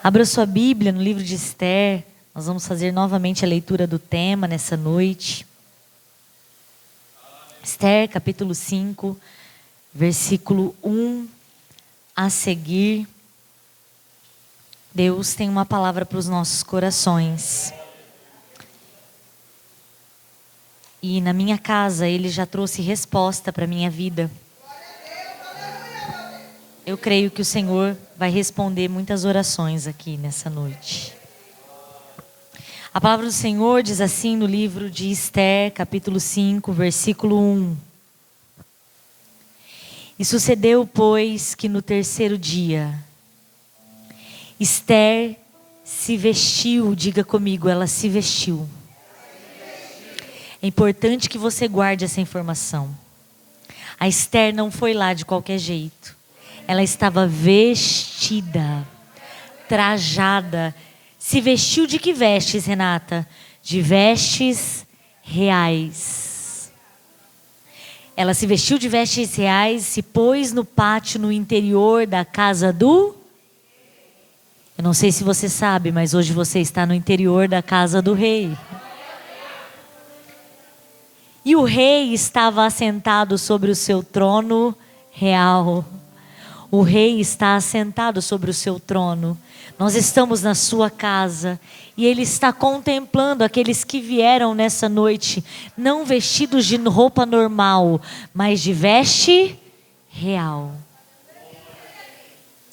Abra sua Bíblia no livro de Esther. Nós vamos fazer novamente a leitura do tema nessa noite. Esther, capítulo 5, versículo 1 a seguir. Deus tem uma palavra para os nossos corações. E na minha casa Ele já trouxe resposta para a minha vida. Eu creio que o Senhor vai responder muitas orações aqui nessa noite. A palavra do Senhor diz assim no livro de Esther, capítulo 5, versículo 1. E sucedeu, pois, que no terceiro dia, Esther se vestiu, diga comigo, ela se vestiu. É importante que você guarde essa informação. A Esther não foi lá de qualquer jeito. Ela estava vestida, trajada. Se vestiu de que vestes, Renata? De vestes reais. Ela se vestiu de vestes reais, se pôs no pátio no interior da casa do... Eu não sei se você sabe, mas hoje você está no interior da casa do rei. E o rei estava assentado sobre o seu trono real. O rei está assentado sobre o seu trono. Nós estamos na sua casa. E ele está contemplando aqueles que vieram nessa noite. Não vestidos de roupa normal, mas de veste real.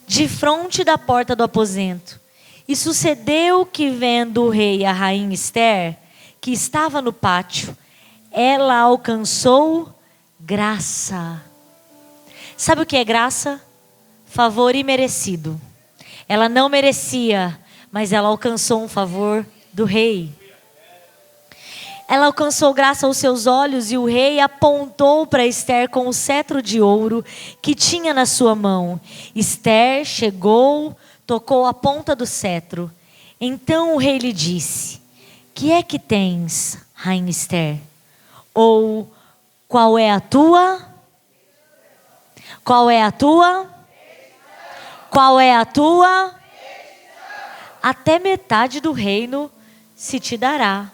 De frente da porta do aposento. E sucedeu que, vendo o rei e a rainha Esther, que estava no pátio, ela alcançou graça. Sabe o que é graça? Favor imerecido. Ela não merecia, mas ela alcançou um favor do rei. Ela alcançou graça aos seus olhos e o rei apontou para Esther com o cetro de ouro que tinha na sua mão. Esther chegou, tocou a ponta do cetro. Então o rei lhe disse: que é que tens, rainha Esther? Ou qual é a tua? Qual é a tua? Qual é a tua? Até metade do reino se te dará.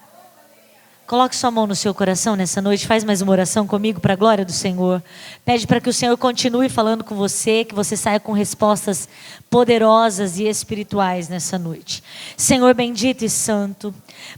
Coloque sua mão no seu coração nessa noite. Faz mais uma oração comigo para a glória do Senhor. Pede para que o Senhor continue falando com você. Que você saia com respostas poderosas e espirituais nessa noite. Senhor bendito e santo.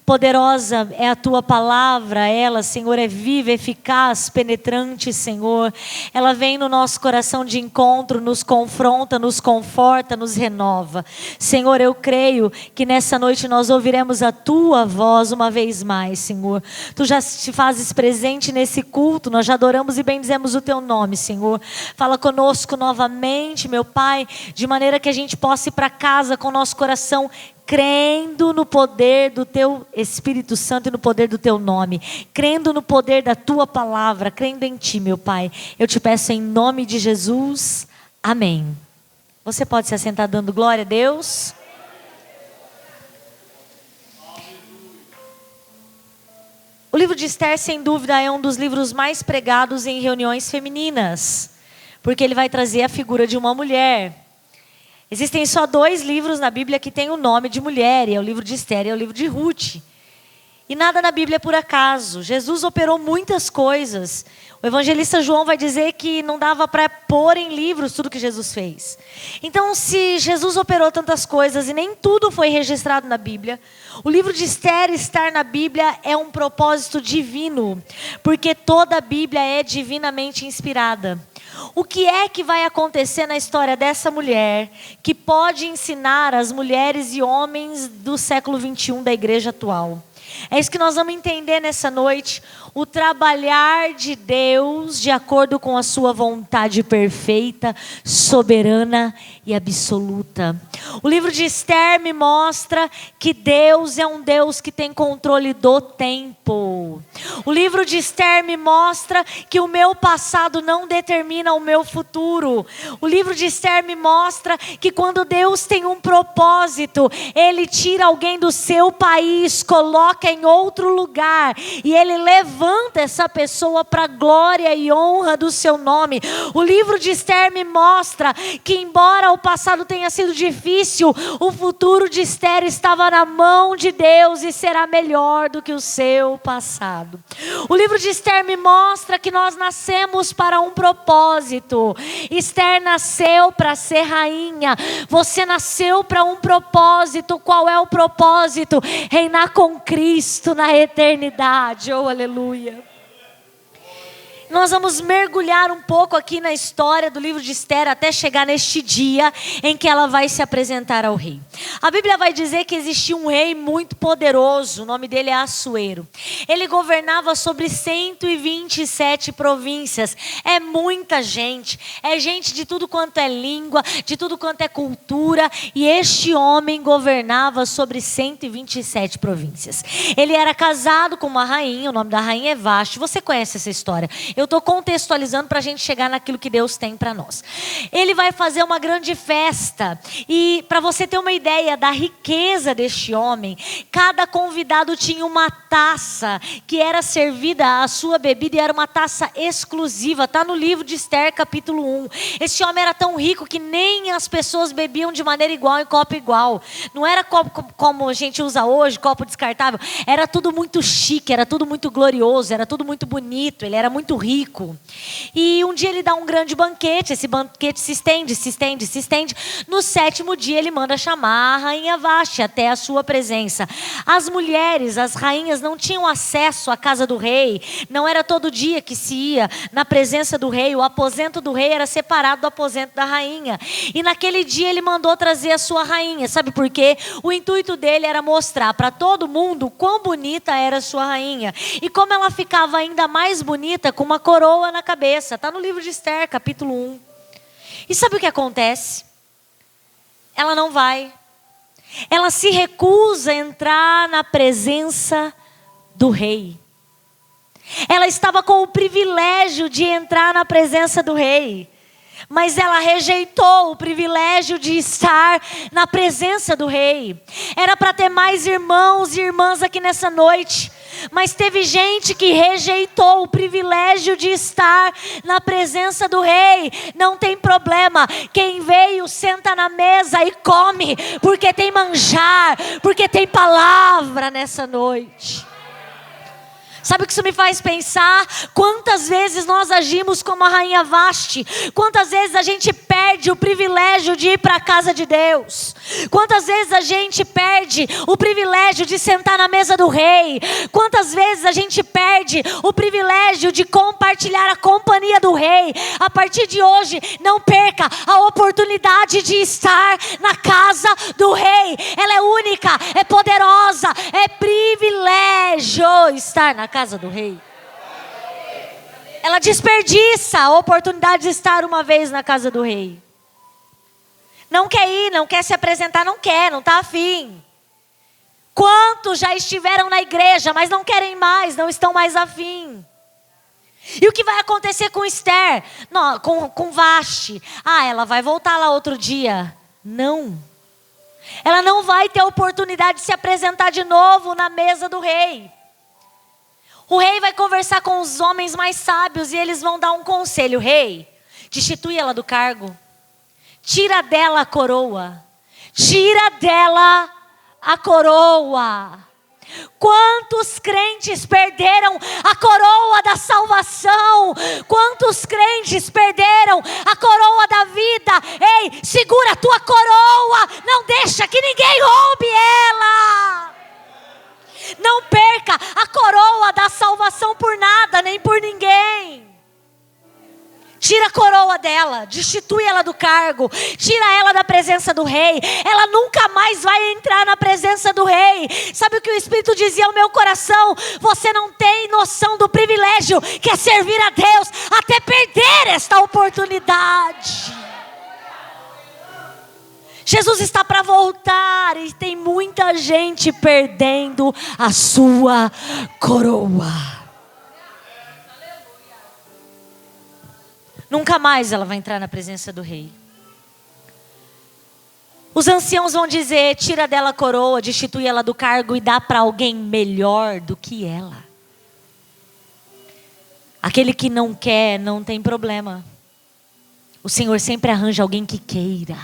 Poderosa é a tua palavra. Ela, Senhor, é viva, eficaz, penetrante, Senhor. Ela vem no nosso coração de encontro. Nos confronta, nos conforta, nos renova. Senhor, eu creio que nessa noite nós ouviremos a tua voz uma vez mais, Senhor. Tu já te fazes presente nesse culto. Nós já adoramos e bendizemos o teu nome, Senhor. Fala conosco novamente, meu Pai, de maneira que a gente possa ir para casa com o nosso coração crendo no poder do teu Espírito Santo e no poder do teu nome, crendo no poder da tua palavra, crendo em ti, meu Pai. Eu te peço em nome de Jesus, amém. Você pode se assentar dando glória a Deus? O livro de Esther, sem dúvida, é um dos livros mais pregados em reuniões femininas, porque ele vai trazer a figura de uma mulher. Existem só 2 livros na Bíblia que têm o nome de mulher, e é o livro de Esther e é o livro de Ruth. E nada na Bíblia é por acaso. Jesus operou muitas coisas. O evangelista João vai dizer que não dava para pôr em livros tudo que Jesus fez. Então, se Jesus operou tantas coisas e nem tudo foi registrado na Bíblia, o livro de Esther estar na Bíblia é um propósito divino, porque toda a Bíblia é divinamente inspirada. O que é que vai acontecer na história dessa mulher que pode ensinar as mulheres e homens do século 21 da igreja atual? É isso que nós vamos entender nessa noite. O trabalhar de Deus de acordo com a sua vontade perfeita, soberana e absoluta. O livro de Esther me mostra que Deus é um Deus que tem controle do tempo. O livro de Esther me mostra que o meu passado não determina o meu futuro. O livro de Esther me mostra que quando Deus tem um propósito, Ele tira alguém do seu país, coloca coloca em outro lugar e Ele levanta essa pessoa para a glória e honra do seu nome. O livro de Esther me mostra que, embora o passado tenha sido difícil, o futuro de Esther estava na mão de Deus e será melhor do que o seu passado. O livro de Esther me mostra que nós nascemos para um propósito. Esther nasceu para ser rainha. Você nasceu para um propósito. Qual é o propósito? Reinar com Cristo na eternidade. Oh, aleluia. Nós vamos mergulhar um pouco aqui na história do livro de Esther até chegar neste dia em que ela vai se apresentar ao rei. A Bíblia vai dizer que existia um rei muito poderoso, o nome dele é Assuero. Ele governava sobre 127 províncias. É muita gente, é gente de tudo quanto é língua, de tudo quanto é cultura, e este homem governava sobre 127 províncias. Ele era casado com uma rainha, o nome da rainha é Vasti. Você conhece essa história? Eu estou contextualizando para a gente chegar naquilo que Deus tem para nós. Ele vai fazer uma grande festa. E para você ter uma ideia da riqueza deste homem, cada convidado tinha uma taça que era servida a sua bebida e era uma taça exclusiva. Está no livro de Esther, capítulo 1. Esse homem era tão rico que nem as pessoas bebiam de maneira igual em copo igual. Não era copo como a gente usa hoje, copo descartável. Era tudo muito chique, era tudo muito glorioso, era tudo muito bonito. Ele era muito rico. E um dia ele dá um grande banquete. Esse banquete se estende, se estende, se estende. No 7º dia ele manda chamar a rainha Vasti até a sua presença. As mulheres, as rainhas, não tinham acesso à casa do rei. Não era todo dia que se ia na presença do rei. O aposento do rei era separado do aposento da rainha. E naquele dia ele mandou trazer a sua rainha. Sabe por quê? O intuito dele era mostrar para todo mundo quão bonita era a sua rainha. E como ela ficava ainda mais bonita com uma coroa na cabeça. Está no livro de Esther, capítulo 1. E sabe o que acontece? Ela não vai. Ela se recusa a entrar na presença do rei. Ela estava com o privilégio de entrar na presença do rei. Mas ela rejeitou o privilégio de estar na presença do rei. Era para ter mais irmãos e irmãs aqui nessa noite. Mas teve gente que rejeitou o privilégio de estar na presença do rei. Não tem problema. Quem veio, senta na mesa e come. Porque tem manjar. Porque tem palavra nessa noite. Sabe o que isso me faz pensar? Quantas vezes nós agimos como a rainha Vasti? Quantas vezes a gente perde o privilégio de ir para a casa de Deus? Quantas vezes a gente perde o privilégio de sentar na mesa do rei? Quantas vezes a gente perde o privilégio de compartilhar a companhia do rei? A partir de hoje, não perca a oportunidade de estar na casa do rei. Ela é única, é poderosa, é privilégio estar na casa do rei. Ela desperdiça a oportunidade de estar uma vez na casa do rei. Não quer ir, não quer se apresentar, não quer, não está afim. Quantos já estiveram na igreja, mas não querem mais, não estão mais afim? E o que vai acontecer com Esther? Não, com Vasti? Ela vai voltar lá outro dia. Não. Ela não vai ter a oportunidade de se apresentar de novo na mesa do rei. O rei vai conversar com os homens mais sábios e eles vão dar um conselho. Rei, destitui ela do cargo. Tira dela a coroa. Tira dela a coroa. Quantos crentes perderam a coroa da salvação? Quantos crentes perderam a coroa da vida? Ei, segura a tua coroa. Não deixa que ninguém roube ela. Não perca a coroa da salvação por nada, nem por ninguém. Tira a coroa dela, destitui ela do cargo, tira ela da presença do rei. Ela nunca mais vai entrar na presença do rei. Sabe o que o Espírito dizia ao meu coração? Você não tem noção do privilégio que é servir a Deus até perder esta oportunidade. Jesus está para voltar e tem muita gente perdendo a sua coroa. Nunca mais ela vai entrar na presença do rei. Os anciãos vão dizer: tira dela a coroa, destitui ela do cargo e dá para alguém melhor do que ela. Aquele que não quer, não tem problema. O Senhor sempre arranja alguém que queira.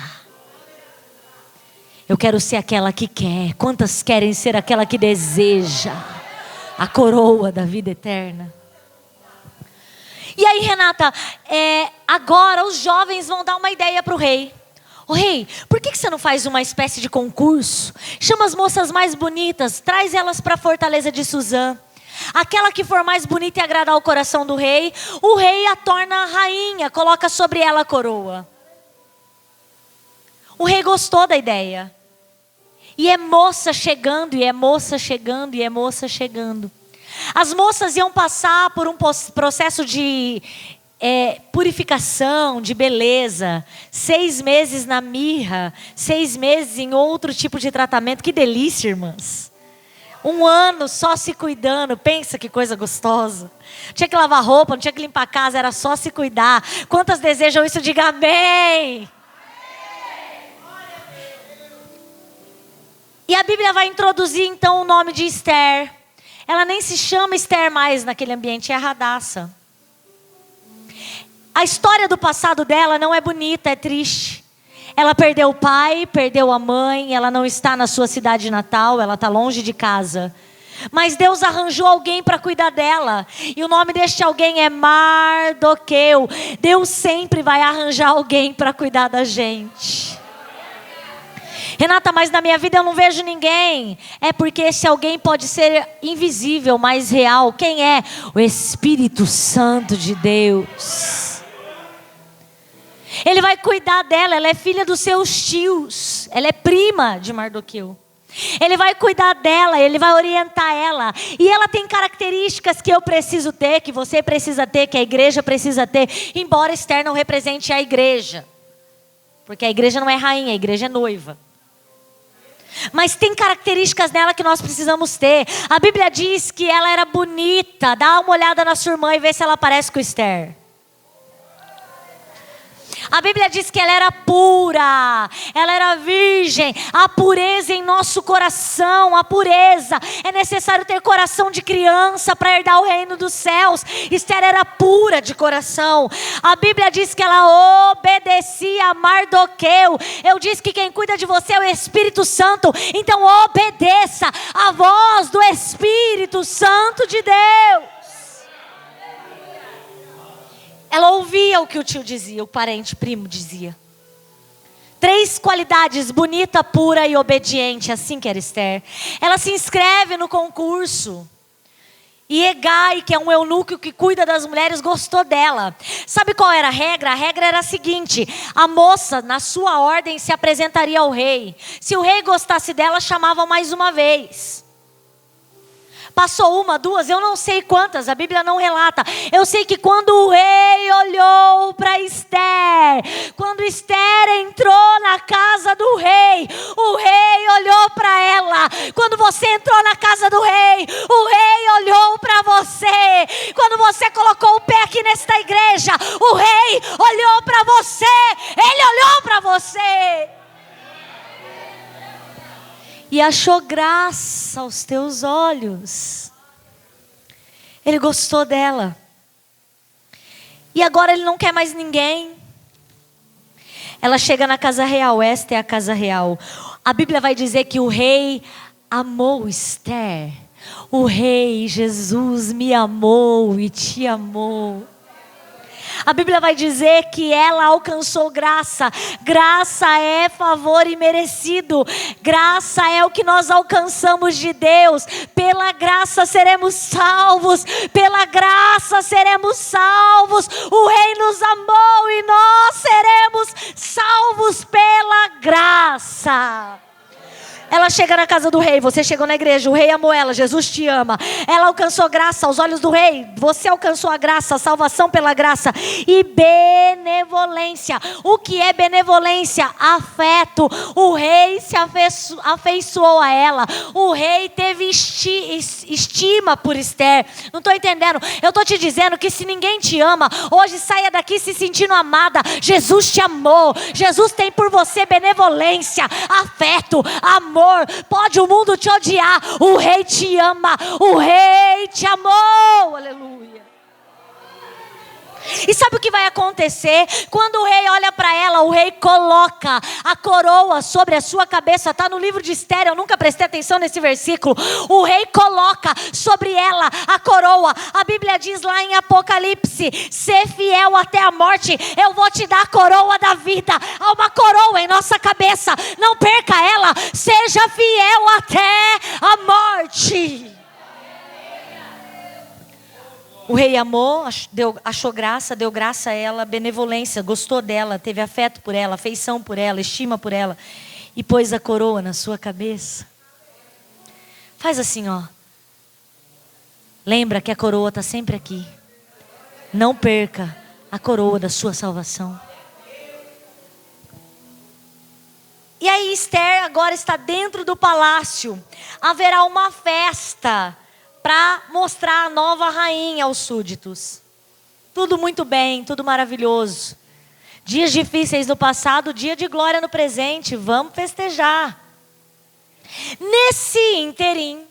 Eu quero ser aquela que quer. Quantas querem ser aquela que deseja a coroa da vida eterna? E aí, Renata, agora os jovens vão dar uma ideia para o rei. Ô rei, por que você não faz uma espécie de concurso? Chama as moças mais bonitas, traz elas para a fortaleza de Suzã. Aquela que for mais bonita e agradar o coração do rei, o rei a torna rainha, coloca sobre ela a coroa. O rei gostou da ideia. E é moça chegando, e é moça chegando, e é moça chegando. As moças iam passar por um processo de purificação, de beleza. 6 meses na mirra, 6 meses em outro tipo de tratamento. Que delícia, irmãs. 1 ano só se cuidando. Pensa que coisa gostosa. Não tinha que lavar roupa, não tinha que limpar a casa, era só se cuidar. Quantas desejam isso? Diga amém. E a Bíblia vai introduzir então o nome de Esther. Ela nem se chama Esther mais naquele ambiente, é Radassa. A história do passado dela não é bonita, é triste. Ela perdeu o pai, perdeu a mãe, ela não está na sua cidade natal, ela está longe de casa. Mas Deus arranjou alguém para cuidar dela. E o nome deste alguém é Mardoqueu. Deus sempre vai arranjar alguém para cuidar da gente. Renata, mas na minha vida eu não vejo ninguém. É porque esse alguém pode ser invisível, mas real. Quem é? O Espírito Santo de Deus. Ele vai cuidar dela, ela é filha dos seus tios. Ela é prima de Mardoqueu. Ele vai cuidar dela, ele vai orientar ela. E ela tem características que eu preciso ter, que você precisa ter, que a igreja precisa ter. Embora Esther não represente a igreja. Porque a igreja não é rainha, a igreja é noiva. Mas tem características nela que nós precisamos ter. A Bíblia diz que ela era bonita. Dá uma olhada na sua irmã e vê se ela parece com Esther. A Bíblia diz que ela era pura, ela era virgem. A pureza em nosso coração, a pureza. É necessário ter coração de criança para herdar o reino dos céus. Esther era pura de coração. A Bíblia diz que ela obedecia a Mardoqueu. Eu disse que quem cuida de você é o Espírito Santo. Então obedeça a voz do Espírito Santo de Deus. Ela ouvia o que o tio dizia, o parente, primo dizia. 3 qualidades: bonita, pura e obediente. Assim que era Esther. Ela se inscreve no concurso. E Hegai, que é um eunuco que cuida das mulheres, gostou dela. Sabe qual era a regra? A regra era a seguinte: a moça, na sua ordem, se apresentaria ao rei. Se o rei gostasse dela, chamava mais uma vez. Passou 1, 2, eu não sei quantas, a Bíblia não relata. Eu sei que quando o rei olhou para Esther, quando Esther entrou na casa do rei, o rei olhou para ela. Quando você entrou na casa do rei, o rei olhou para você. Quando você colocou o pé aqui nesta igreja, o rei olhou para você. Ele olhou para você. E achou graça aos teus olhos. Ele gostou dela. E agora ele não quer mais ninguém. Ela chega na casa real. Esta é a casa real. A Bíblia vai dizer que o rei amou Esther. O rei Jesus me amou e te amou. A Bíblia vai dizer que ela alcançou graça. Graça é favor imerecido. Graça é o que nós alcançamos de Deus. Pela graça seremos salvos. Pela graça seremos salvos. O Rei nos amou e nós seremos salvos pela graça. Ela chega na casa do rei, você chegou na igreja, o rei amou ela, Jesus te ama. Ela alcançou graça aos olhos do rei, você alcançou a graça, a salvação pela graça. E benevolência, o que é benevolência? Afeto. O rei se afeiçoou a ela, o rei teve estima por Esther. Não estou entendendo, eu estou te dizendo que se ninguém te ama, hoje saia daqui se sentindo amada. Jesus te amou, Jesus tem por você benevolência, afeto, amor. Pode o mundo te odiar, o rei te ama, o rei te amou, aleluia. E sabe o que vai acontecer? Quando o rei olha para ela, o rei coloca a coroa sobre a sua cabeça. Está no livro de Esther, eu nunca prestei atenção nesse versículo. O rei coloca sobre ela a coroa. A Bíblia diz lá em Apocalipse: ser fiel até a morte, eu vou te dar a coroa da vida. Há uma coroa em nossa cabeça, não perca ela, seja fiel até a morte. O rei amou, achou graça, deu graça a ela, benevolência, gostou dela, teve afeto por ela, afeição por ela, estima por ela. E pôs a coroa na sua cabeça. Faz assim, ó. Lembra que a coroa está sempre aqui. Não perca a coroa da sua salvação. E aí Esther agora está dentro do palácio. Haverá uma festa para mostrar a nova rainha aos súditos. Tudo muito bem, tudo maravilhoso. Dias difíceis no passado, dia de glória no presente. Vamos festejar. Nesse interim,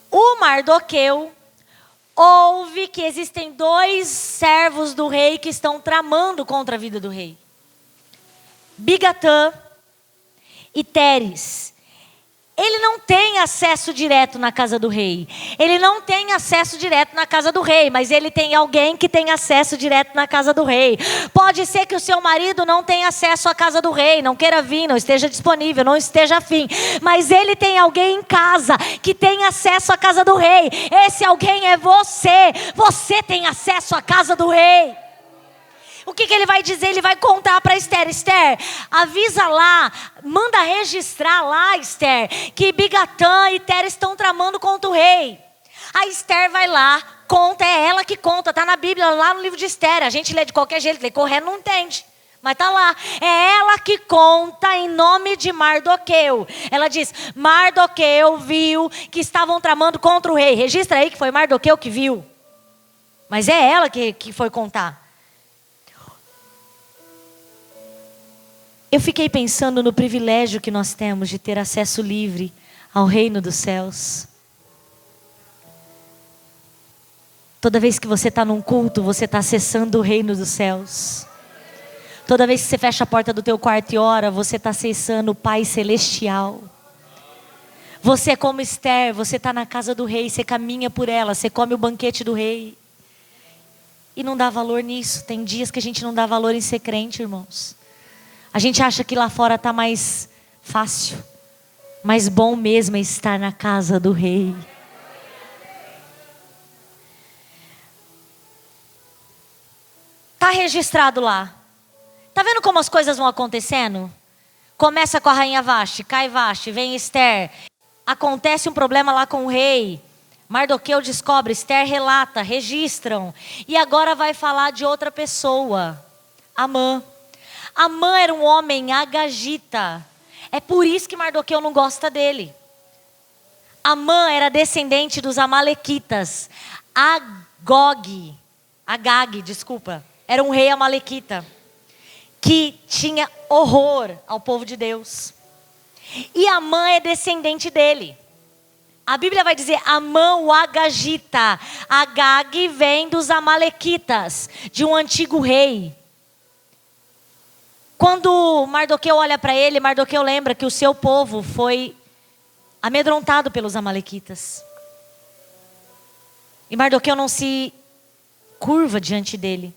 o Mardoqueu ouve que existem 2 servos do rei que estão tramando contra a vida do rei. Bigatã e Teres. Ele não tem acesso direto na casa do rei. Ele não tem acesso direto na casa do rei, mas ele tem alguém que tem acesso direto na casa do rei. Pode ser que o seu marido não tenha acesso à casa do rei, não queira vir, não esteja disponível, não esteja afim. Mas ele tem alguém em casa que tem acesso à casa do rei. Esse alguém é você. Você tem acesso à casa do rei. O que ele vai dizer? Ele vai contar para Esther. Esther, avisa lá, manda registrar lá, Esther, que Bigatã e Teres estão tramando contra o rei. A Esther vai lá, conta, é ela que conta, está na Bíblia, lá no livro de Esther. A gente lê de qualquer jeito, lê correndo, não entende. Mas está lá, é ela que conta em nome de Mardoqueu. Ela diz, Mardoqueu viu que estavam tramando contra o rei. Registra aí que foi Mardoqueu que viu. Mas é ela que foi contar. Eu fiquei pensando no privilégio que nós temos de ter acesso livre ao reino dos céus. Toda vez que você está num culto, você está acessando o reino dos céus. Toda vez que você fecha a porta do teu quarto e ora, você está acessando o Pai Celestial. Você é como Esther, você está na casa do rei, você caminha por ela, você come o banquete do rei. E não dá valor nisso. Tem dias que a gente não dá valor em ser crente, irmãos. A gente acha que lá fora está mais fácil. Mas bom mesmo é estar na casa do rei. Está registrado lá. Está vendo como as coisas vão acontecendo? Começa com a rainha Vasti, cai Vasti, vem Esther. Acontece um problema lá com o rei. Mardoqueu descobre, Esther relata, registram. E agora vai falar de outra pessoa. Amã. Amã era um homem agagita. É por isso que Mardoqueu não gosta dele. Amã era descendente dos amalequitas. Agag, era um rei amalequita que tinha horror ao povo de Deus. E Amã é descendente dele. A Bíblia vai dizer Amã o agagita. Agag vem dos amalequitas, de um antigo rei. Quando Mardoqueu olha para ele, Mardoqueu lembra que o seu povo foi amedrontado pelos amalequitas. E Mardoqueu não se curva diante dele.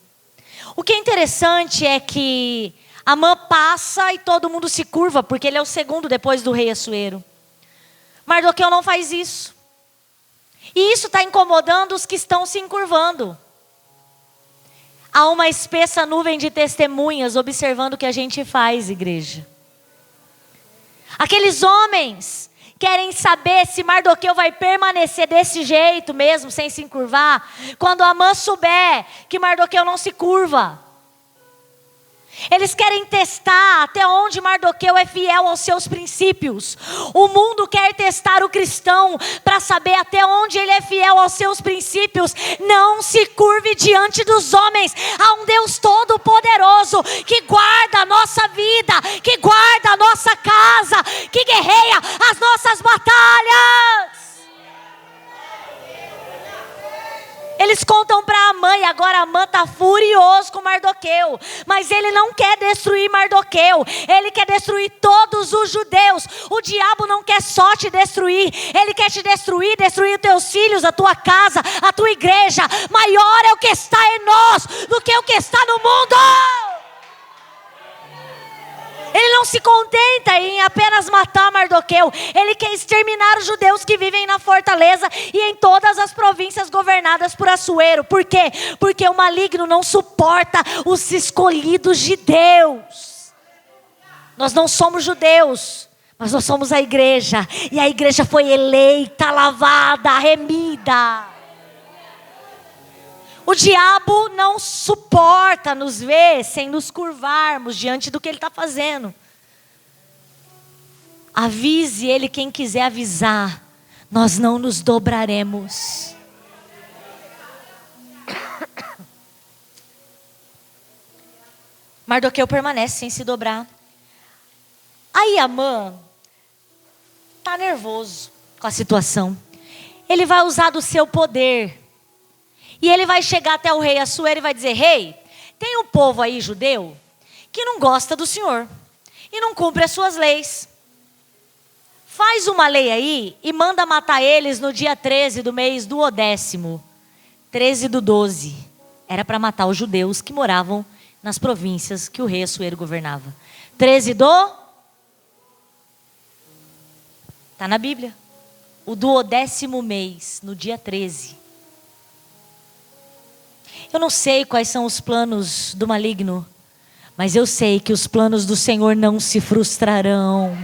O que é interessante é que Amã passa e todo mundo se curva, porque ele é o segundo depois do rei Assuero. Mardoqueu não faz isso. E isso está incomodando os que estão se encurvando. Há uma espessa nuvem de testemunhas observando o que a gente faz, igreja. Aqueles homens querem saber se Mardoqueu vai permanecer desse jeito mesmo, sem se encurvar, quando Amã souber que Mardoqueu não se curva. Eles querem testar até onde Mardoqueu é fiel aos seus princípios. O mundo quer testar o cristão para saber até onde ele é fiel aos seus princípios. Não se curve diante dos homens. Há um Deus todo-poderoso que guarda a nossa vida, que guarda a nossa casa, que guerreia as nossas batalhas. Eles contam para Amã e agora Amã está furioso com Mardoqueu. Mas ele não quer destruir Mardoqueu. Ele quer destruir todos os judeus. O diabo não quer só te destruir. Ele quer te destruir os teus filhos, a tua casa, a tua igreja. Maior é o que está em nós do que o que está no mundo. Ele não se contenta em apenas matar Mardoqueu. Ele quer exterminar os judeus que vivem na fortaleza e em todas as províncias governadas por Assuero. Por quê? Porque o maligno não suporta os escolhidos de Deus. Nós não somos judeus, mas nós somos a igreja. E a igreja foi eleita, lavada, remida. O diabo não suporta nos ver sem nos curvarmos diante do que ele está fazendo. Avise ele quem quiser avisar. Nós não nos dobraremos. Mardoqueu permanece sem se dobrar. Aí Amã está nervoso com a situação. Ele vai usar do seu poder. E ele vai chegar até o rei Assuero e vai dizer: rei, tem um povo aí judeu que não gosta do Senhor e não cumpre as suas leis. Faz uma lei aí e manda matar eles no dia 13 do mês do 10º. 13/12. Era para matar os judeus que moravam nas províncias que o rei Assuero governava. 13 do... Está na Bíblia. O do 10º mês, no dia 13. Eu não sei quais são os planos do maligno, mas eu sei que os planos do Senhor não se frustrarão.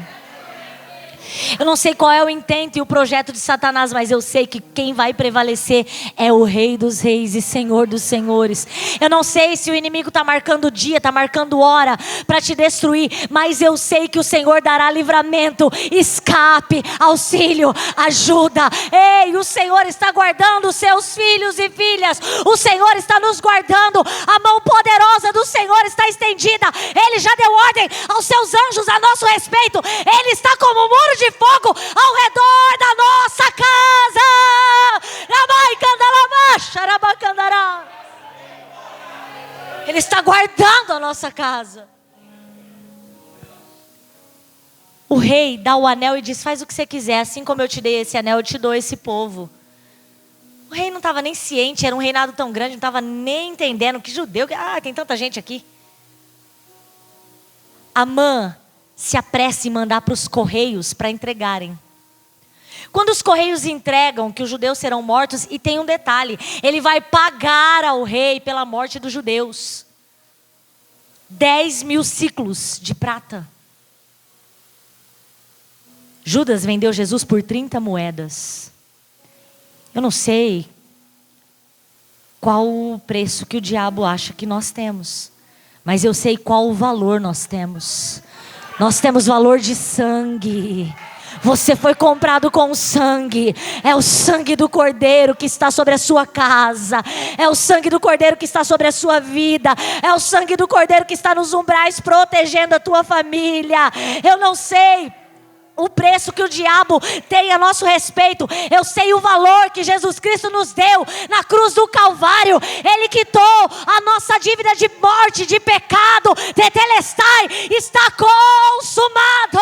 Eu não sei qual é o intento e o projeto de Satanás, mas eu sei que quem vai prevalecer é o Rei dos Reis e Senhor dos Senhores. Eu não sei se o inimigo está marcando dia, está marcando hora para te destruir, mas eu sei que o Senhor dará livramento, escape, auxílio, ajuda. Ei, o Senhor está guardando os seus filhos e filhas. O Senhor está nos guardando. A mão poderosa do Senhor está estendida. Ele já deu ordem aos seus anjos a nosso respeito. Ele está como um muro de fogo ao redor da nossa casa. Ele está guardando a nossa casa. O rei dá o anel e diz: faz o que você quiser, assim como eu te dei esse anel, eu te dou esse povo. O rei não estava nem ciente, era um reinado tão grande, não estava nem entendendo que judeu, tem tanta gente aqui. Amã se apressa em mandar para os correios para entregarem. Quando os correios entregam que os judeus serão mortos, e tem um detalhe, ele vai pagar ao rei pela morte dos judeus. 10.000 ciclos de prata. Judas vendeu Jesus por 30 moedas. Eu não sei qual o preço que o diabo acha que nós temos, mas eu sei qual o valor nós temos. Nós temos valor de sangue. Você foi comprado com sangue. É o sangue do Cordeiro que está sobre a sua casa. É o sangue do Cordeiro que está sobre a sua vida. É o sangue do Cordeiro que está nos umbrais protegendo a tua família. Eu não sei o preço que o diabo tem a nosso respeito. Eu sei o valor que Jesus Cristo nos deu na cruz do Calvário. Ele quitou a nossa dívida de morte, de pecado. Tetelestai, está consumado.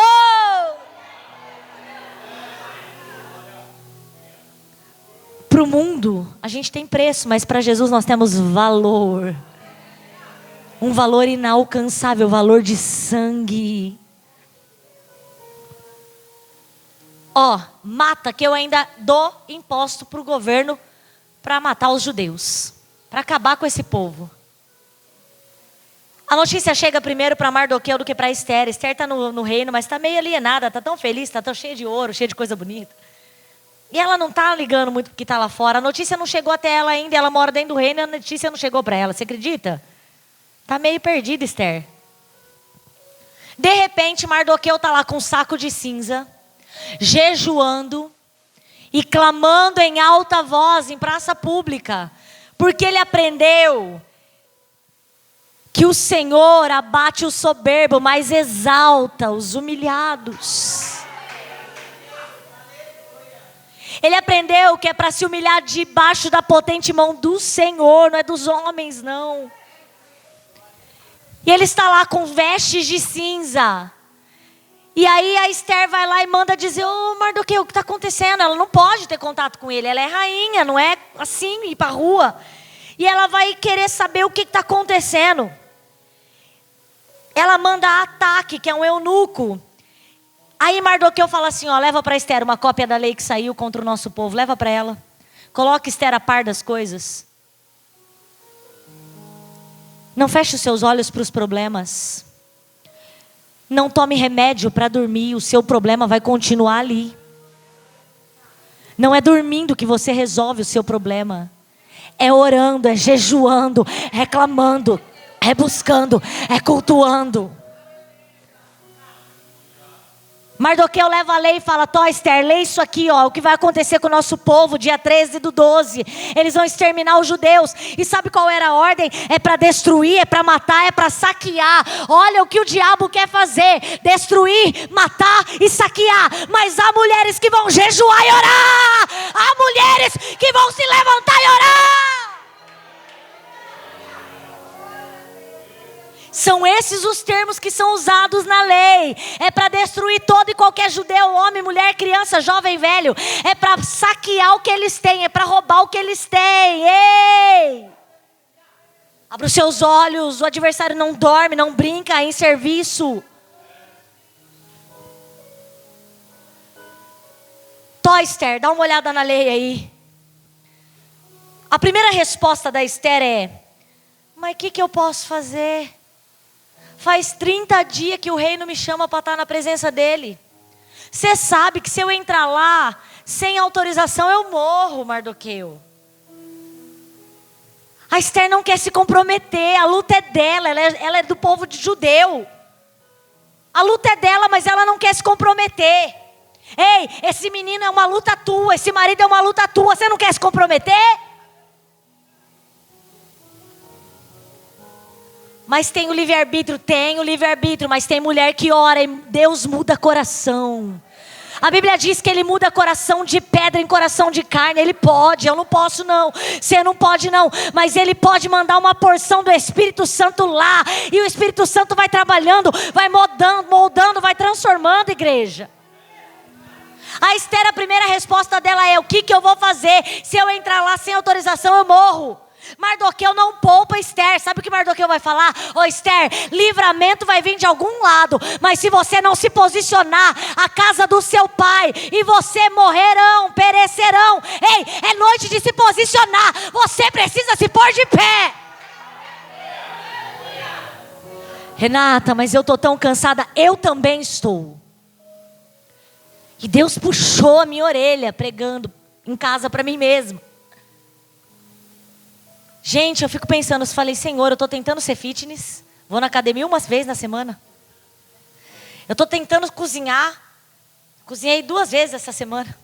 Para o mundo a gente tem preço, mas para Jesus nós temos valor. Um valor inalcançável, valor de sangue. Mata, que eu ainda dou imposto para o governo para matar os judeus, para acabar com esse povo. A notícia chega primeiro para Mardoqueu do que para Esther. Esther está no reino, mas está meio alienada, está tão feliz, está tão cheia de ouro, cheia de coisa bonita. E ela não está ligando muito porque está lá fora. A notícia não chegou até ela ainda, ela mora dentro do reino e a notícia não chegou para ela. Você acredita? Está meio perdida, Esther. De repente, Mardoqueu está lá com um saco de cinza, jejuando e clamando em alta voz em praça pública, porque ele aprendeu que o Senhor abate o soberbo, mas exalta os humilhados. Ele aprendeu que é para se humilhar debaixo da potente mão do Senhor, não é dos homens, não. E ele está lá com vestes de cinza. E aí a Esther vai lá e manda dizer: ô Mardoqueu, o que está acontecendo? Ela não pode ter contato com ele, ela é rainha, não é assim, ir para a rua. E ela vai querer saber o que está acontecendo. Ela manda a Ataque, que é um eunuco. Aí Mardoqueu fala assim: ó, leva para Esther uma cópia da lei que saiu contra o nosso povo, leva para ela. Coloca Esther a par das coisas. Não feche os seus olhos para os problemas. Não tome remédio para dormir, o seu problema vai continuar ali. Não é dormindo que você resolve o seu problema. É orando, é jejuando, é reclamando, é buscando, é cultuando. Mardoqueu leva a lei e fala: Tó, Esther, lê isso aqui, ó, o que vai acontecer com o nosso povo, dia 13/12. Eles vão exterminar os judeus. E sabe qual era a ordem? É para destruir, é para matar, é para saquear. Olha o que o diabo quer fazer: destruir, matar e saquear. Mas há mulheres que vão jejuar e orar. Há mulheres que vão se levantar e orar. São esses os termos que são usados na lei. É para destruir todo e qualquer judeu, homem, mulher, criança, jovem, velho. É para saquear o que eles têm, é para roubar o que eles têm. Ei! Abra os seus olhos, o adversário não dorme, não brinca em serviço. Tó, Esther, dá uma olhada na lei aí. A primeira resposta da Esther é: mas o que eu posso fazer? Faz 30 dias que o rei não me chama para estar na presença dele. Você sabe que se eu entrar lá sem autorização eu morro, Mardoqueu. A Esther não quer se comprometer, a luta é dela, ela é do povo de judeu. A luta é dela, mas ela não quer se comprometer. Ei, esse menino é uma luta tua, esse marido é uma luta tua, você não quer se comprometer? Mas tem o livre-arbítrio? Tem o livre-arbítrio, mas tem mulher que ora e Deus muda coração. A Bíblia diz que Ele muda coração de pedra em coração de carne. Ele pode, eu não posso não, você não pode não. Mas Ele pode mandar uma porção do Espírito Santo lá. E o Espírito Santo vai trabalhando, vai moldando, vai transformando, igreja. A Esther, a primeira resposta dela é: o que eu vou fazer? Se eu entrar lá sem autorização eu morro. Mardoqueu não poupa Esther. Sabe o que Mardoqueu vai falar? Ô Esther, livramento vai vir de algum lado, mas se você não se posicionar, a casa do seu pai e você morrerão, perecerão. Ei, é noite de se posicionar. Você precisa se pôr de pé. Renata, mas eu estou tão cansada. Eu também estou. E Deus puxou a minha orelha pregando em casa para mim mesmo. Gente, eu fico pensando, eu falei: Senhor, eu estou tentando ser fitness, vou na academia umas vezes na semana. Eu estou tentando cozinhar, cozinhei 2 vezes essa semana.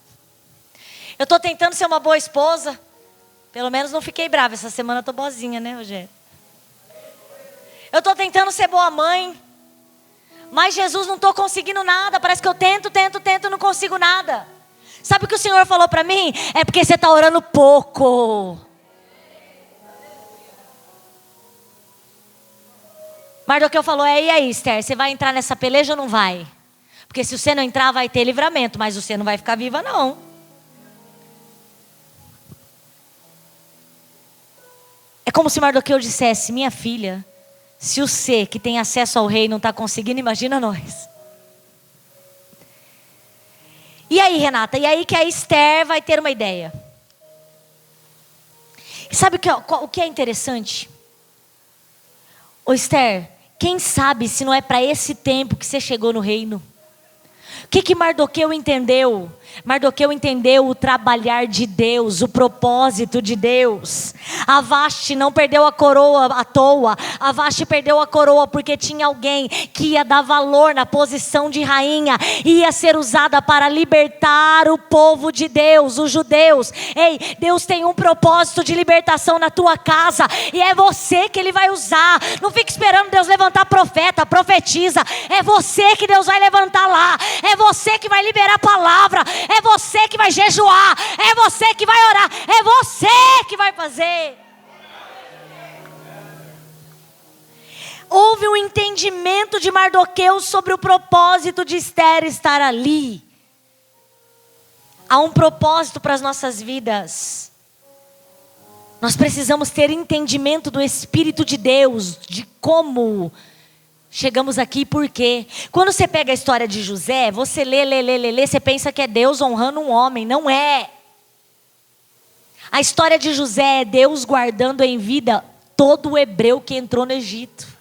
Eu estou tentando ser uma boa esposa, pelo menos não fiquei brava, essa semana eu estou boazinha, né, Rogério? Eu estou tentando ser boa mãe, mas Jesus, não estou conseguindo nada, parece que eu tento e não consigo nada. Sabe o que o Senhor falou para mim? É porque você está orando pouco. Mardoqueu falou: e aí, Esther, você vai entrar nessa peleja ou não vai? Porque se você não entrar vai ter livramento, mas você não vai ficar viva não. É como se Mardoqueu dissesse: minha filha, se você que tem acesso ao rei não está conseguindo, imagina nós. E aí, Renata, e aí que a Esther vai ter uma ideia. Sabe o que é interessante? Ô Esther, quem sabe se não é para esse tempo que você chegou no reino? O que Mardoqueu entendeu? Mardoqueu entendeu o trabalhar de Deus, o propósito de Deus. A Vasti não perdeu a coroa à toa. A Vasti perdeu a coroa porque tinha alguém que ia dar valor na posição de rainha. Ia ser usada para libertar o povo de Deus, os judeus. Ei, Deus tem um propósito de libertação na tua casa. E é você que Ele vai usar. Não fique esperando Deus levantar profeta, profetiza. É você que Deus vai levantar lá. É você que vai liberar a palavra. É você que vai jejuar. É você que vai orar. É você que vai fazer. Houve um entendimento de Mardoqueu sobre o propósito de Esther estar ali. Há um propósito para as nossas vidas. Nós precisamos ter entendimento do Espírito de Deus, de como chegamos aqui, por quê? Quando você pega a história de José, você lê, você pensa que é Deus honrando um homem. Não é. A história de José é Deus guardando em vida todo o hebreu que entrou no Egito.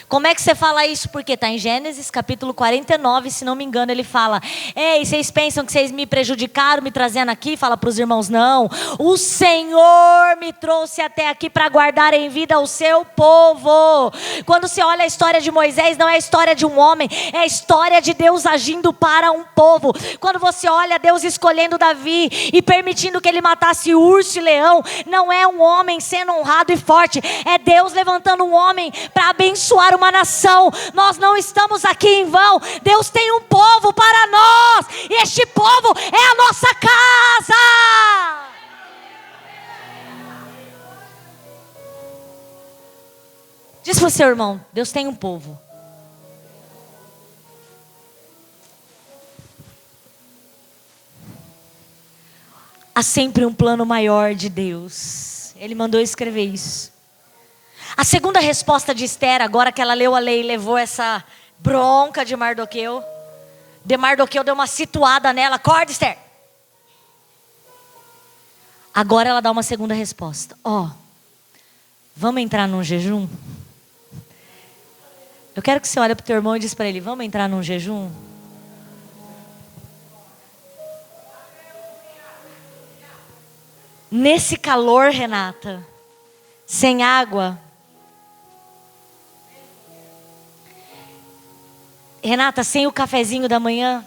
Como é que você fala isso? Porque está em Gênesis capítulo 49, se não me engano, ele fala: ei, vocês pensam que vocês me prejudicaram me trazendo aqui? Fala para os irmãos: não, o Senhor me trouxe até aqui para guardar em vida o seu povo. Quando você olha a história de Moisés, não é a história de um homem, é a história de Deus agindo para um povo. Quando você olha Deus escolhendo Davi e permitindo que ele matasse urso e leão, não é um homem sendo honrado e forte, é Deus levantando um homem para abençoar uma nação. Nós não estamos aqui em vão. Deus tem um povo para nós, e este povo é a nossa casa. Diz para o seu irmão: Deus tem um povo. Há sempre um plano maior de Deus. Ele mandou escrever isso. A segunda resposta de Esther, agora que ela leu a lei e levou essa bronca de Mardoqueu, Mardoqueu deu uma situada nela: acorda, Esther. Agora ela dá uma segunda resposta: vamos entrar num jejum? Eu quero que você olhe para o teu irmão e diz para ele: vamos entrar num jejum? Nesse calor, Renata, sem água. Renata, sem o cafezinho da manhã,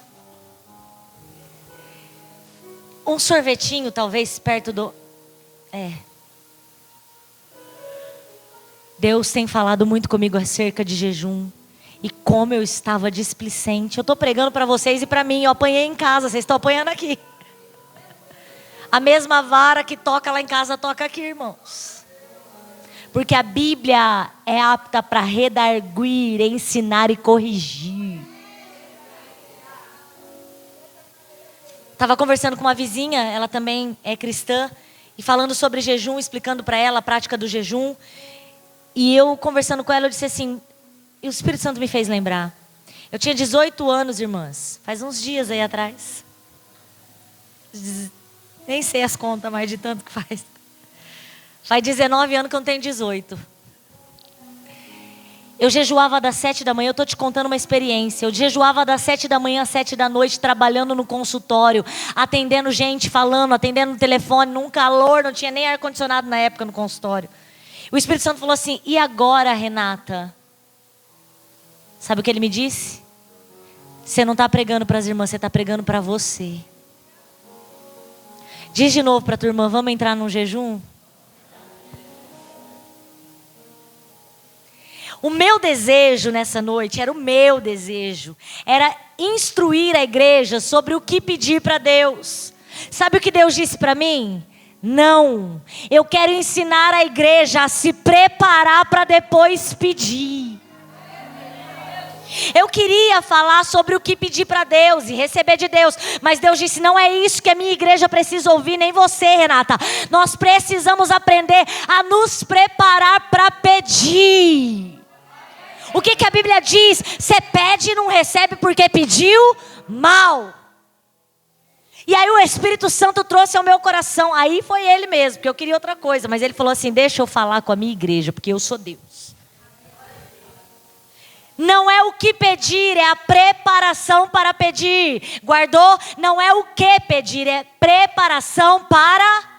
um sorvetinho talvez perto do... Deus tem falado muito comigo acerca de jejum. E como eu estava displicente. Eu estou pregando para vocês e para mim. Eu apanhei em casa, vocês estão apanhando aqui. A mesma vara que toca lá em casa, toca aqui, irmãos. Porque a Bíblia é apta para redarguir, ensinar e corrigir. Estava conversando com uma vizinha, ela também é cristã, e falando sobre jejum, explicando para ela a prática do jejum. E eu conversando com ela, eu disse assim, e o Espírito Santo me fez lembrar. Eu tinha 18 anos, irmãs, faz uns dias aí atrás. Nem sei as contas mais de tanto que faz. Faz 19 anos que eu não tenho 18. Eu jejuava das 7 da manhã, eu estou te contando uma experiência. Eu jejuava das 7 da manhã às 7 da noite, trabalhando no consultório, atendendo gente, falando, atendendo no telefone, num calor, não tinha nem ar-condicionado na época no consultório. O Espírito Santo falou assim: e agora, Renata? Sabe o que ele me disse? Você não está pregando para as irmãs, você está pregando para você. Diz de novo para a tua irmã: vamos entrar num jejum? O meu desejo nessa noite, era o meu desejo, era instruir a igreja sobre o que pedir para Deus. Sabe o que Deus disse para mim? Não, eu quero ensinar a igreja a se preparar para depois pedir. Eu queria falar sobre o que pedir para Deus e receber de Deus, mas Deus disse: não é isso que a minha igreja precisa ouvir, nem você, Renata. Nós precisamos aprender a nos preparar para pedir. O que a Bíblia diz? Você pede e não recebe porque pediu mal. E aí o Espírito Santo trouxe ao meu coração. Aí foi ele mesmo, porque eu queria outra coisa. Mas ele falou assim: deixa eu falar com a minha igreja, porque eu sou Deus. Não é o que pedir, é a preparação para pedir. Guardou? Não é o que pedir, é preparação para...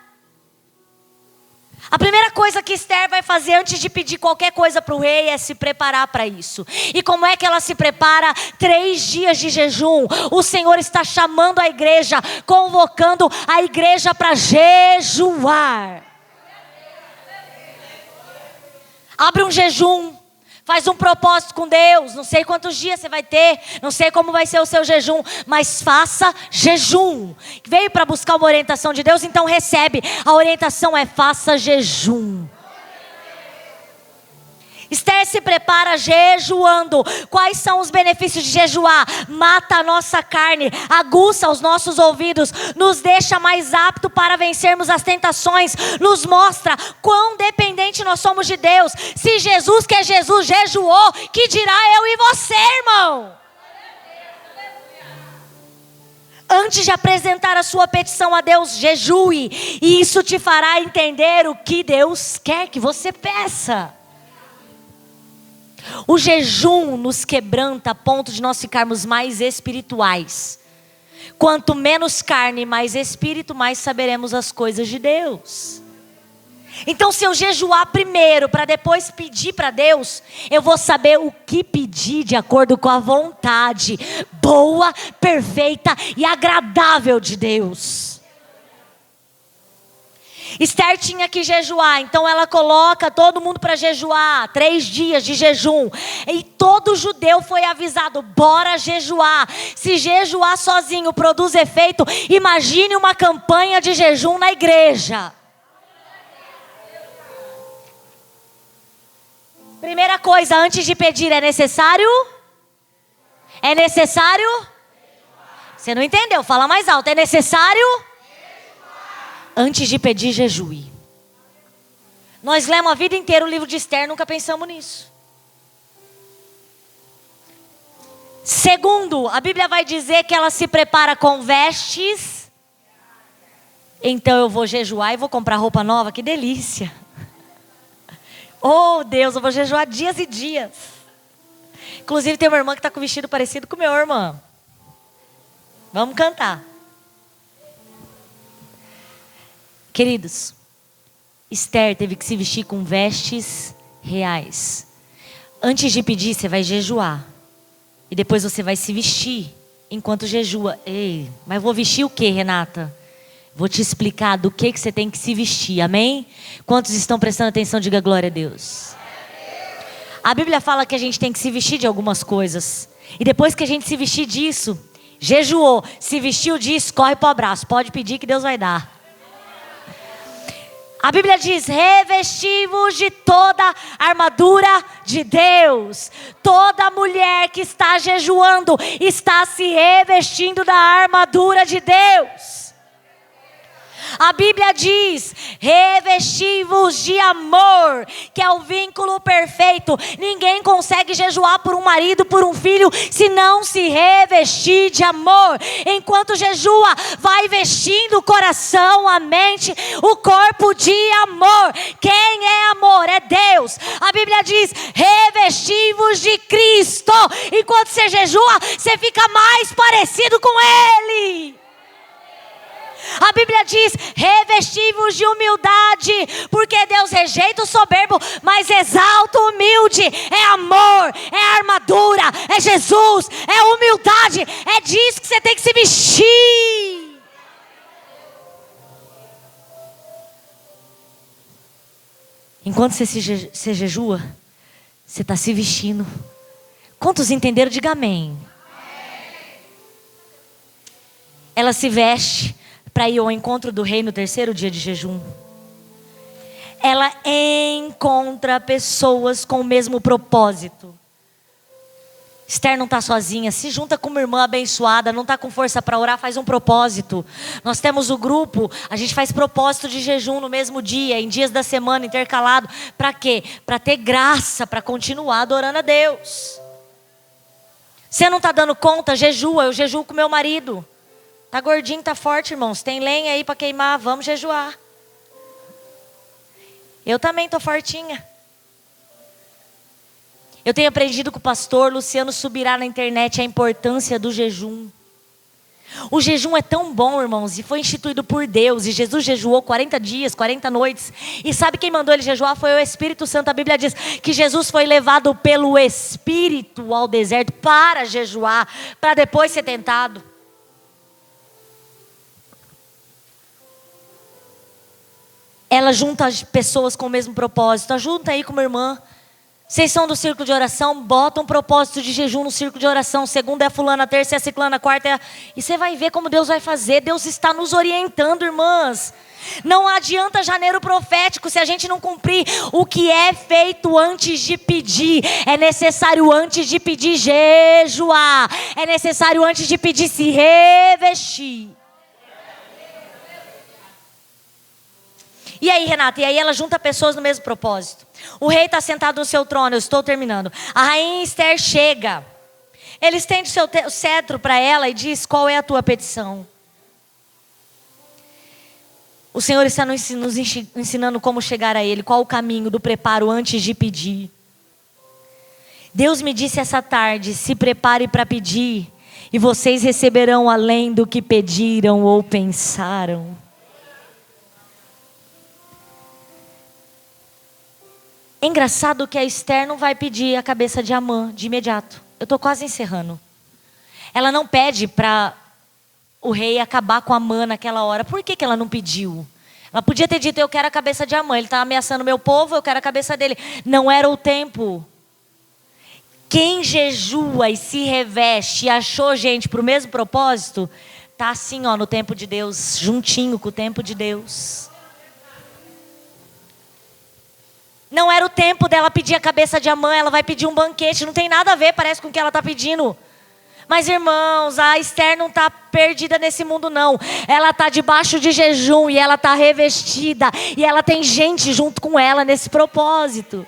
A primeira coisa que Esther vai fazer antes de pedir qualquer coisa para o rei é se preparar para isso. E como é que ela se prepara? 3 dias de jejum. O Senhor está chamando a igreja, convocando a igreja para jejuar. Abre um jejum. Faz um propósito com Deus. Não sei quantos dias você vai ter. Não sei como vai ser o seu jejum. Mas faça jejum. Veio para buscar uma orientação de Deus, então recebe. A orientação é faça jejum. Esther se prepara jejuando. Quais são os benefícios de jejuar? Mata a nossa carne, aguça os nossos ouvidos, nos deixa mais apto para vencermos as tentações, nos mostra quão dependente nós somos de Deus. Se Jesus, que é Jesus, jejuou, que dirá eu e você, irmão? Antes de apresentar a sua petição a Deus, jejue. E isso te fará entender o que Deus quer que você peça. O jejum nos quebranta a ponto de nós ficarmos mais espirituais. Quanto menos carne, mais espírito, mais saberemos as coisas de Deus. Então, se eu jejuar primeiro para depois pedir para Deus, eu vou saber o que pedir de acordo com a vontade boa, perfeita e agradável de Deus. Esther tinha que jejuar, então ela coloca todo mundo para jejuar, 3 dias de jejum. E todo judeu foi avisado, bora jejuar. Se jejuar sozinho produz efeito, imagine uma campanha de jejum na igreja. Primeira coisa, antes de pedir, é necessário? É necessário? Você não entendeu, fala mais alto, é necessário? Antes de pedir, jejue. Nós lemos a vida inteira o livro de Esther, nunca pensamos nisso. Segundo, a Bíblia vai dizer que ela se prepara com vestes. Então eu vou jejuar e vou comprar roupa nova, que delícia. Oh Deus, eu vou jejuar dias e dias. Inclusive tem uma irmã que está com um vestido parecido com o meu, irmã. Vamos cantar. Queridos, Esther teve que se vestir com vestes reais. Antes de pedir, você vai jejuar. E depois você vai se vestir enquanto jejua. Ei, mas vou vestir o que, Renata? Vou te explicar do que você tem que se vestir, amém? Quantos estão prestando atenção? Diga glória a Deus. A Bíblia fala que a gente tem que se vestir de algumas coisas. E depois que a gente se vestir disso, jejuou, se vestiu disso, corre para o abraço. Pode pedir que Deus vai dar. A Bíblia diz, revesti-vos de toda a armadura de Deus. Toda mulher que está jejuando está se revestindo da armadura de Deus. A Bíblia diz, revesti-vos de amor, que é o vínculo perfeito. Ninguém consegue jejuar por um marido, por um filho, se não se revestir de amor. Enquanto jejua, vai vestindo o coração, a mente, o corpo de amor. Quem é amor? É Deus. A Bíblia diz, revesti-vos de Cristo. Enquanto você jejua, você fica mais parecido com Ele. A Bíblia diz, revesti-vos de humildade, porque Deus rejeita o soberbo, mas exalta o humilde. É amor, é armadura, é Jesus, é humildade, é disso que você tem que se vestir. Enquanto você jejua, você está se vestindo. Quantos entenderam? Diga amém. Ela se veste para ir ao encontro do rei no 3º dia de jejum. Ela encontra pessoas com o mesmo propósito. Esther não está sozinha, se junta com uma irmã abençoada, não está com força para orar, faz um propósito. Nós temos o grupo, a gente faz propósito de jejum no mesmo dia, em dias da semana, intercalado. Para quê? Para ter graça, para continuar adorando a Deus. Você não está dando conta? Jejua, eu jejuo com meu marido. Tá gordinho, tá forte, irmãos. Tem lenha aí para queimar, vamos jejuar. Eu também tô fortinha. Eu tenho aprendido com o pastor Luciano Subirá na internet a importância do jejum. O jejum é tão bom, irmãos, e foi instituído por Deus. E Jesus jejuou 40 dias, 40 noites. E sabe quem mandou ele jejuar? Foi o Espírito Santo. A Bíblia diz que Jesus foi levado pelo Espírito ao deserto para jejuar, para depois ser tentado. Ela junta as pessoas com o mesmo propósito. Junta aí com uma irmã. Vocês são do círculo de oração, bota um propósito de jejum no círculo de oração. Segunda é fulana, terça é ciclana, quarta é... E você vai ver como Deus vai fazer. Deus está nos orientando, irmãs. Não adianta janeiro profético se a gente não cumprir o que é feito antes de pedir. É necessário antes de pedir jejuar. É necessário antes de pedir se revestir. E aí, Renata? E aí ela junta pessoas no mesmo propósito. O rei está sentado no seu trono, eu estou terminando. A rainha Esther chega. Ele estende o seu cetro para ela e diz: qual é a tua petição? O Senhor está nos ensinando como chegar a Ele. Qual o caminho do preparo antes de pedir? Deus me disse essa tarde: se prepare para pedir, e vocês receberão além do que pediram ou pensaram. É engraçado que a Esther não vai pedir a cabeça de Amã de imediato. Eu estou quase encerrando. Ela não pede para o rei acabar com Amã naquela hora. Por que ela não pediu? Ela podia ter dito: eu quero a cabeça de Amã. Ele está ameaçando meu povo, eu quero a cabeça dele. Não era o tempo. Quem jejua e se reveste e achou gente para o mesmo propósito, está assim, ó, no tempo de Deus, juntinho com o tempo de Deus. Não era o tempo dela pedir a cabeça de Amã, ela vai pedir um banquete. Não tem nada a ver, parece, com o que ela está pedindo. Mas, irmãos, a Esther não está perdida nesse mundo, não. Ela está debaixo de jejum e ela está revestida. E ela tem gente junto com ela nesse propósito.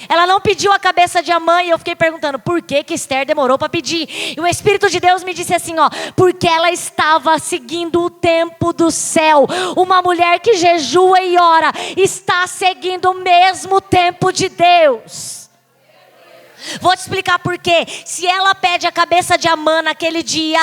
Ela não pediu a cabeça de Amã e eu fiquei perguntando por que Esther demorou para pedir. E o Espírito de Deus me disse assim, ó: porque ela estava seguindo o tempo do céu. Uma mulher que jejua e ora está seguindo o mesmo tempo de Deus. Vou te explicar por quê. Se ela pede a cabeça de Amã naquele dia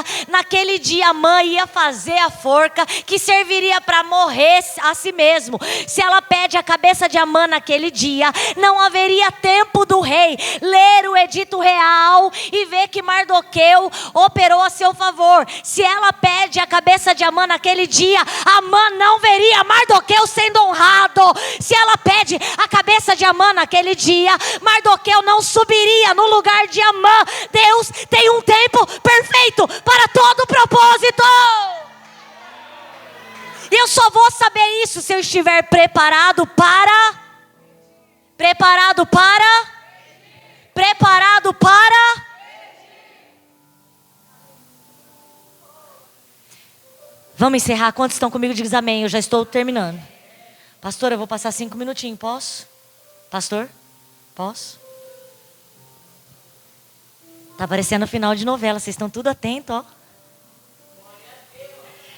Amã ia fazer a forca que serviria para morrer a si mesmo. Se ela pede a cabeça de Amã naquele dia, não haveria tempo do rei ler o edito real e ver que Mardoqueu operou a seu favor. Se ela pede a cabeça de Amã naquele dia, Amã não veria Mardoqueu sendo honrado. Se ela pede a cabeça de Amã naquele dia, Mardoqueu não subiria no lugar de Amã. Deus tem um tempo perfeito para todo propósito. E eu só vou saber isso se eu estiver preparado para. Vamos encerrar? Quantos estão comigo? Diz amém. Eu já estou terminando. Pastor, eu vou passar 5 minutinhos, posso? Pastor, posso? Tá parecendo final de novela, vocês estão tudo atentos, ó.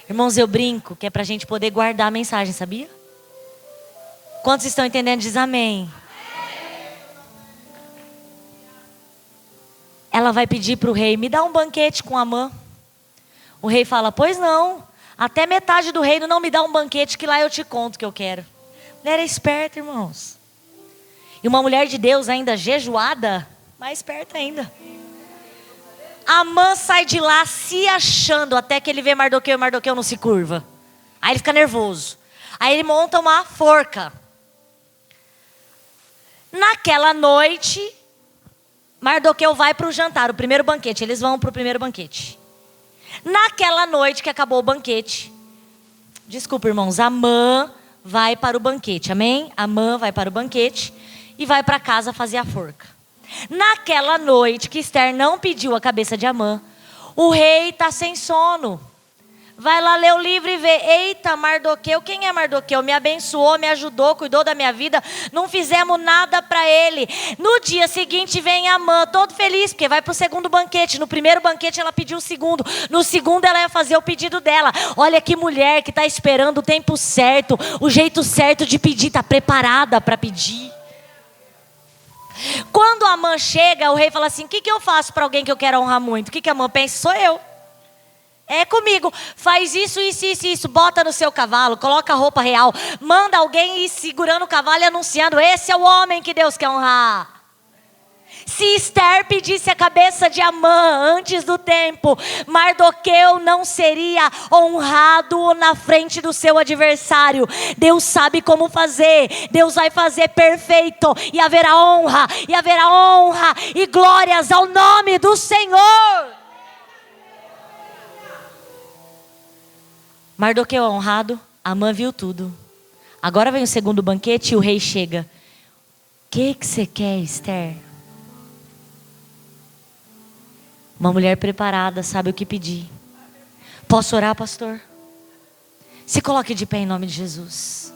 Irmãos, eu brinco que é pra gente poder guardar a mensagem, sabia? Quantos estão entendendo? Diz amém. Ela vai pedir para o rei: me dá um banquete com Amã. O rei fala: pois não, até metade do reino não me dá um banquete, que lá eu te conto o que eu quero. Mulher é esperta, irmãos. E uma mulher de Deus ainda jejuada, mais esperta ainda. Amã sai de lá se achando, até que ele vê Mardoqueu e Mardoqueu não se curva. Aí ele fica nervoso. Aí ele monta uma forca. Naquela noite, Mardoqueu vai para o jantar, o primeiro banquete. Eles vão para o primeiro banquete. Naquela noite que acabou o banquete, desculpa, irmãos, Amã vai para o banquete, amém? Amã vai para o banquete e vai para casa fazer a forca. Naquela noite que Esther não pediu a cabeça de Amã, o rei está sem sono. Vai lá ler o livro e vê: eita, Mardoqueu, quem é Mardoqueu? Me abençoou, me ajudou, cuidou da minha vida, não fizemos nada para ele. No dia seguinte vem Amã, todo feliz, porque vai para o segundo banquete. No primeiro banquete ela pediu o segundo, no segundo ela ia fazer o pedido dela. Olha que mulher que está esperando o tempo certo, o jeito certo de pedir, está preparada para pedir. Quando a Amã chega, o rei fala assim: o que eu faço para alguém que eu quero honrar muito? O que a Amã pensa? Sou eu. É comigo. Faz isso, isso, isso, isso. Bota no seu cavalo, coloca a roupa real. Manda alguém ir segurando o cavalo e anunciando: esse é o homem que Deus quer honrar. Se Esther pedisse a cabeça de Amã antes do tempo, Mardoqueu não seria honrado na frente do seu adversário. Deus sabe como fazer. Deus vai fazer perfeito. E haverá honra, e glórias ao nome do Senhor. Mardoqueu é honrado, Amã viu tudo. Agora vem o segundo banquete e o rei chega. O que você quer, Esther? Uma mulher preparada, sabe o que pedir. Posso orar, pastor? Se coloque de pé em nome de Jesus.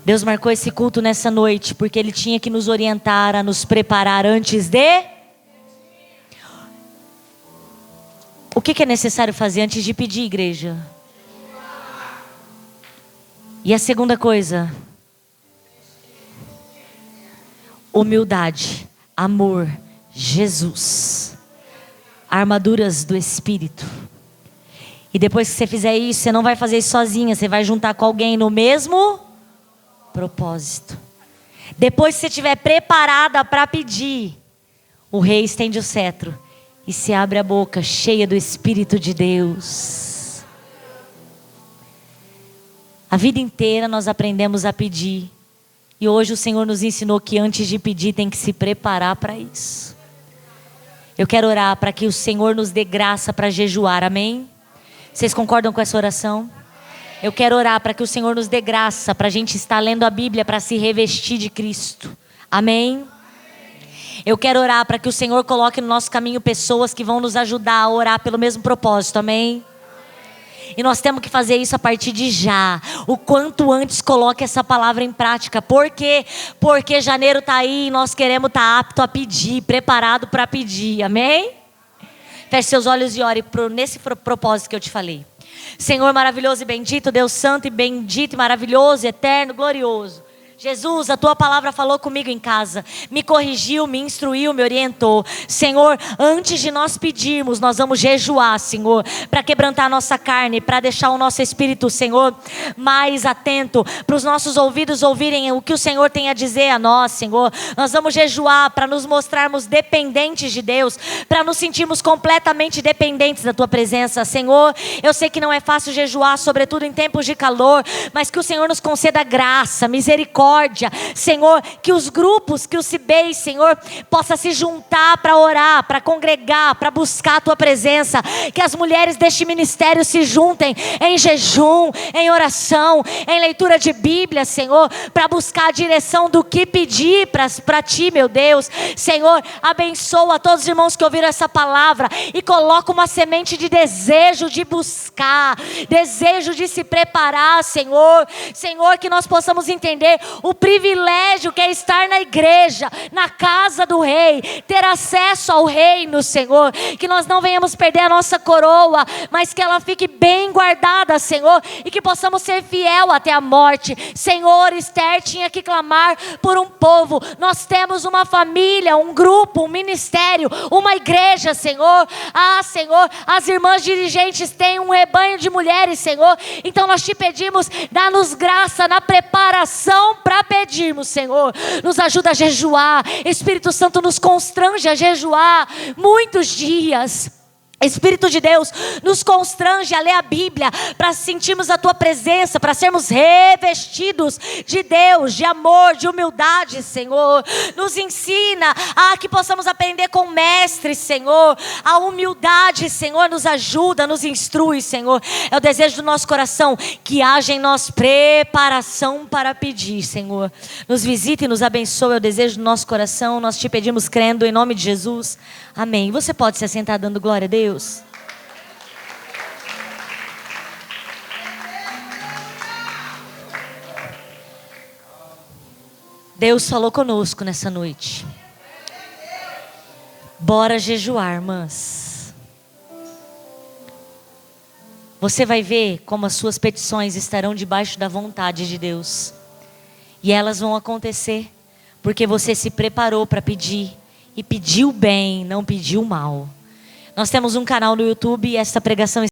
Deus marcou esse culto nessa noite porque Ele tinha que nos orientar a nos preparar antes de... O que é necessário fazer antes de pedir, igreja? E a segunda coisa... humildade, amor, Jesus, armaduras do Espírito. E depois que você fizer isso, você não vai fazer isso sozinha, você vai juntar com alguém no mesmo propósito. Depois que você estiver preparada para pedir, o rei estende o cetro e se abre a boca cheia do Espírito de Deus. A vida inteira nós aprendemos a pedir. E hoje o Senhor nos ensinou que antes de pedir tem que se preparar para isso. Eu quero orar para que o Senhor nos dê graça para jejuar, amém? Vocês concordam com essa oração? Eu quero orar para que o Senhor nos dê graça para a gente estar lendo a Bíblia para se revestir de Cristo, amém? Eu quero orar para que o Senhor coloque no nosso caminho pessoas que vão nos ajudar a orar pelo mesmo propósito, amém? E nós temos que fazer isso a partir de já. O quanto antes coloque essa palavra em prática. Por quê? Porque janeiro está aí e nós queremos estar apto a pedir, preparado para pedir. Amém? Feche seus olhos e ore nesse propósito que eu te falei. Senhor maravilhoso e bendito, Deus santo e bendito e maravilhoso, eterno, glorioso. Jesus, a tua palavra falou comigo em casa, me corrigiu, me instruiu, me orientou. Senhor, antes de nós pedirmos, nós vamos jejuar, Senhor, para quebrantar a nossa carne, para deixar o nosso espírito, Senhor, mais atento, para os nossos ouvidos ouvirem o que o Senhor tem a dizer a nós, Senhor. Nós vamos jejuar para nos mostrarmos dependentes de Deus, para nos sentirmos completamente dependentes da tua presença, Senhor. Eu sei que não é fácil jejuar, sobretudo em tempos de calor, mas que o Senhor nos conceda graça, misericórdia, Senhor, que os grupos, que os CIBEIs, Senhor, possa se juntar para orar, para congregar, para buscar a tua presença, que as mulheres deste ministério se juntem em jejum, em oração, em leitura de Bíblia, Senhor, para buscar a direção do que pedir para ti, meu Deus. Senhor, abençoa todos os irmãos que ouviram essa palavra e coloca uma semente de desejo de buscar, desejo de se preparar, Senhor, que nós possamos entender o privilégio que é estar na igreja, na casa do rei, ter acesso ao reino, Senhor, que nós não venhamos perder a nossa coroa, mas que ela fique bem guardada, Senhor, e que possamos ser fiel até a morte. Senhor, Esther tinha que clamar por um povo, nós temos uma família, um grupo, um ministério, uma igreja, Senhor. Senhor, as irmãs dirigentes têm um rebanho de mulheres, Senhor, então nós te pedimos, dá-nos graça na preparação para pedirmos, Senhor. Nos ajuda a jejuar. Espírito Santo nos constrange a jejuar muitos dias. Espírito de Deus, nos constrange a ler a Bíblia, para sentirmos a tua presença, para sermos revestidos de Deus, de amor, de humildade, Senhor. Nos ensina a que possamos aprender com o Mestre, Senhor. A humildade, Senhor, nos ajuda, nos instrui, Senhor. É o desejo do nosso coração que haja em nós preparação para pedir, Senhor. Nos visita e nos abençoe, é o desejo do nosso coração. Nós te pedimos crendo em nome de Jesus. Amém. Você pode se assentar dando glória a Deus? Deus falou conosco nessa noite. Bora jejuar, irmãs. você vai ver como as suas petições estarão debaixo da vontade de Deus. E elas vão acontecer porque você se preparou para pedir. E pediu bem, não pediu mal. Nós temos um canal no YouTube e esta pregação